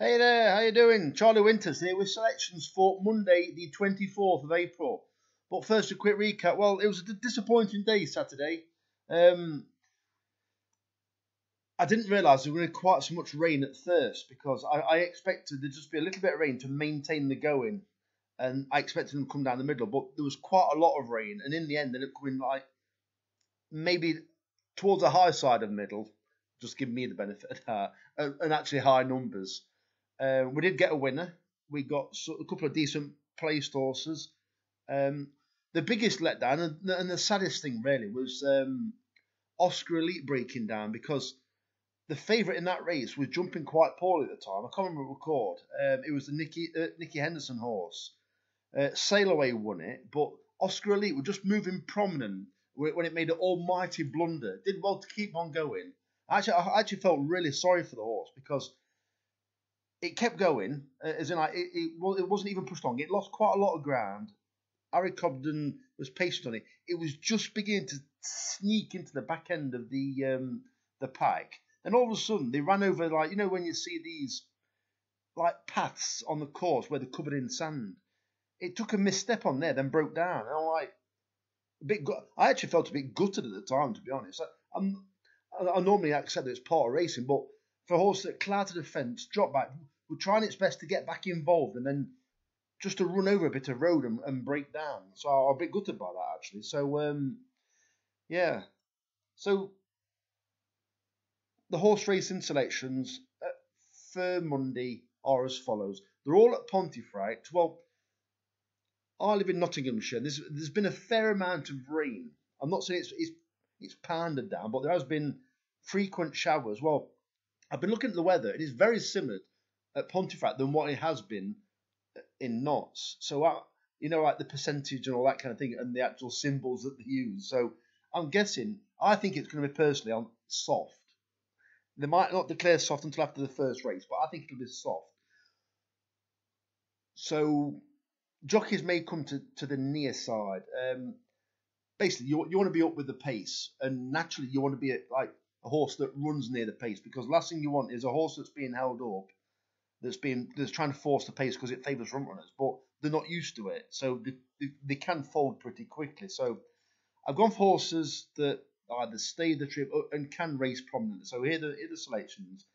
Hey there, how you doing? Charlie Winters here with selections for Monday, the 24th of April. But first, a quick recap. Well, it was a disappointing day Saturday. I didn't realise there was going to be quite so much rain at first because I expected there just be a little bit of rain to maintain the going, and I expected them to come down the middle. But there was quite a lot of rain, and in the end, they ended up coming like maybe towards the high side of the middle, just giving me the benefit of that, and actually high numbers. We did get a winner. We got a couple of decent placed horses. The biggest letdown and the saddest thing really was Oscar Elite breaking down because the favourite in that race was jumping quite poorly at the time. I can't remember the record. It was the Nicky Henderson horse. Sail Away won it, but Oscar Elite were just moving prominent when it made an almighty blunder. Did well to keep on going. I actually felt really sorry for the horse because it kept going, as in like it wasn't even pushed on. It lost quite a lot of ground. Harry Cobden was patient on it. It was just beginning to sneak into the back end of the pack, and all of a sudden they ran over, like, you know, when you see these like paths on the course where they're covered in sand. It took a misstep on there, then broke down. And I'm like I actually felt a bit gutted at the time, to be honest. I normally accept that it's part of racing, but for a horse that clouted the fence, dropped back, we're trying its best to get back involved, and then just to run over a bit of road and break down. So I'm a bit gutted by that, actually. So, yeah. So, the horse racing selections for Monday are as follows. They're all at Pontefract. Well, I live in Nottinghamshire. There's been a fair amount of rain. I'm not saying it's pounded down, but there has been frequent showers. Well, I've been looking at the weather. It is very similar at Pontefract than what it has been in Notts. So, you know, like the percentage and all that kind of thing, and the actual symbols that they use. So I'm guessing, I think it's going to be personally on soft. They might not declare soft until after the first race, but I think it'll be soft. So jockeys may come to the near side. Basically, you want to be up with the pace, and naturally you want to be like a horse that runs near the pace, because the last thing you want is a horse that's being held up, that's trying to force the pace because it favours front runners, but they're not used to it, so they can fold pretty quickly. So I've gone for horses that either stay the trip and can race prominently. So here are the selections.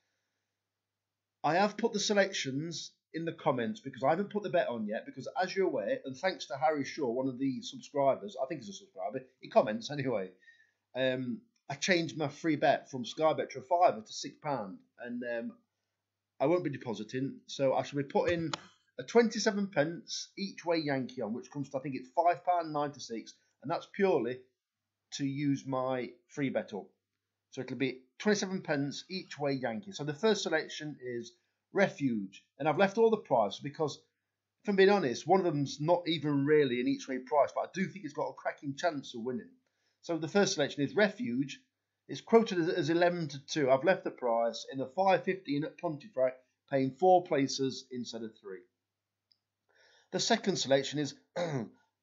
I have put the selections in the comments because I haven't put the bet on yet, because as you're aware, and thanks to Harry Shaw, one of the subscribers, I think he's a subscriber, he comments anyway, I changed my free bet from Sky Bet to a £5 to £6, and I won't be depositing, so I shall be putting a 27p each way Yankee on, which comes to, I think it's £5.96, and that's purely to use my free bet up. So it'll be 27p each way Yankee. So the first selection is Refuge, and I've left all the price because, if I'm being honest, one of them's not even really an each way price, but I do think it's got a cracking chance of winning. So the first selection is Refuge. It's quoted as 11-2. I've left the price in the 5.15 at Pontefract, paying 4 places instead of 3. The second selection is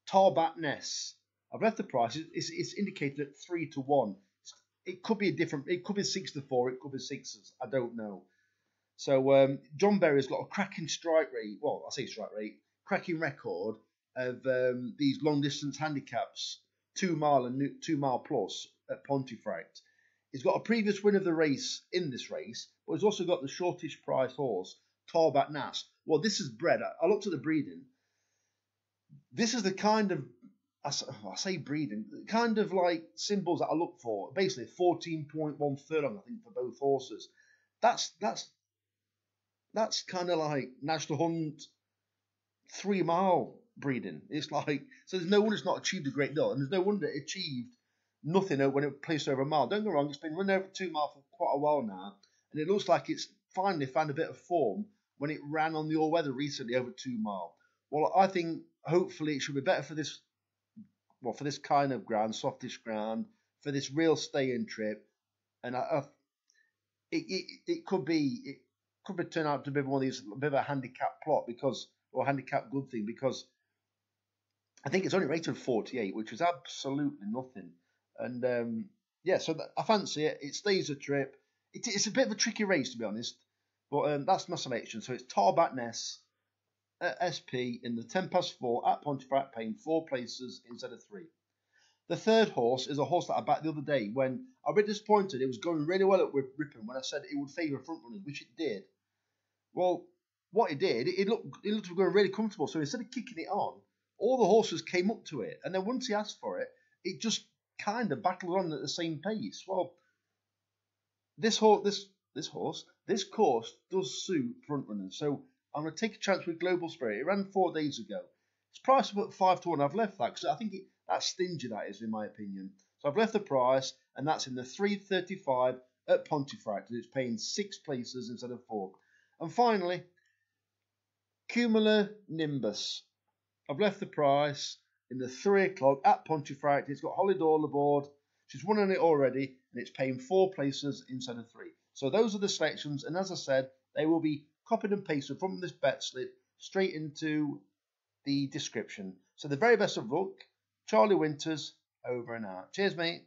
Tarbat Ness. I've left the price. It's indicated at 3-1. It could be it could be 6-4. It could be 6s. I don't know. So John Berry's got a cracking strike rate. Well, I say strike rate, cracking record of these long distance handicaps, 2 mile and 2 mile plus at Pontefract. He's got a previous win of the race in this race, but he's also got the shortish price horse, Tarbat Ness. Well, this is bred. I looked at the breeding. This is the kind of, I say breeding, kind of like symbols that I look for. Basically, 14.1 furlong, I think, for both horses. That's kind of like National Hunt 3 mile breeding. It's like, so there's no wonder it's not achieved a great deal, and there's no wonder it achieved nothing when it placed over a mile. Don't get me wrong, it's been running over 2 miles for quite a while now, and it looks like it's finally found a bit of form when it ran on the all-weather recently over 2 mile. Well, I think hopefully it should be better for this, well, for this kind of ground, softish ground, for this real stay-in trip, and it could turn out to be one of these, a bit of a handicap plot, because, or handicap good thing, because I think it's only rated 48, which is absolutely nothing. And yeah, so I fancy it. It stays a trip. It's a bit of a tricky race, to be honest. But that's my summation. So it's Tarbat Ness at SP in the 10 past 4 at Pontefract, paying 4 places instead of 3. The third horse is a horse that I backed the other day when I was a bit disappointed. It was going really well at Ripon when I said it would favour front runners, which it did. Well, what it did, it looked to be going really comfortable. So instead of kicking it on, all the horses came up to it, and then once he asked for it, it just kind of battled on at the same pace. Well, this course does suit front runners, so I'm going to take a chance with Global Spirit. It ran 4 days ago. It's priced up at 5 to 1. I've left that because I think that's stingy, that is, in my opinion. So I've left the price, and that's in the 335 at Pontefract, and it's paying 6 places instead of 4. And finally, Cumulonimbus. I've left the price in the 3 o'clock at Pontefract. It's got Holly Doyle aboard. She's won on it already, and it's paying 4 places instead of 3. So those are the selections, and as I said, they will be copied and pasted from this bet slip straight into the description. So the very best of luck. Charlie Winters, over and out. Cheers, mate.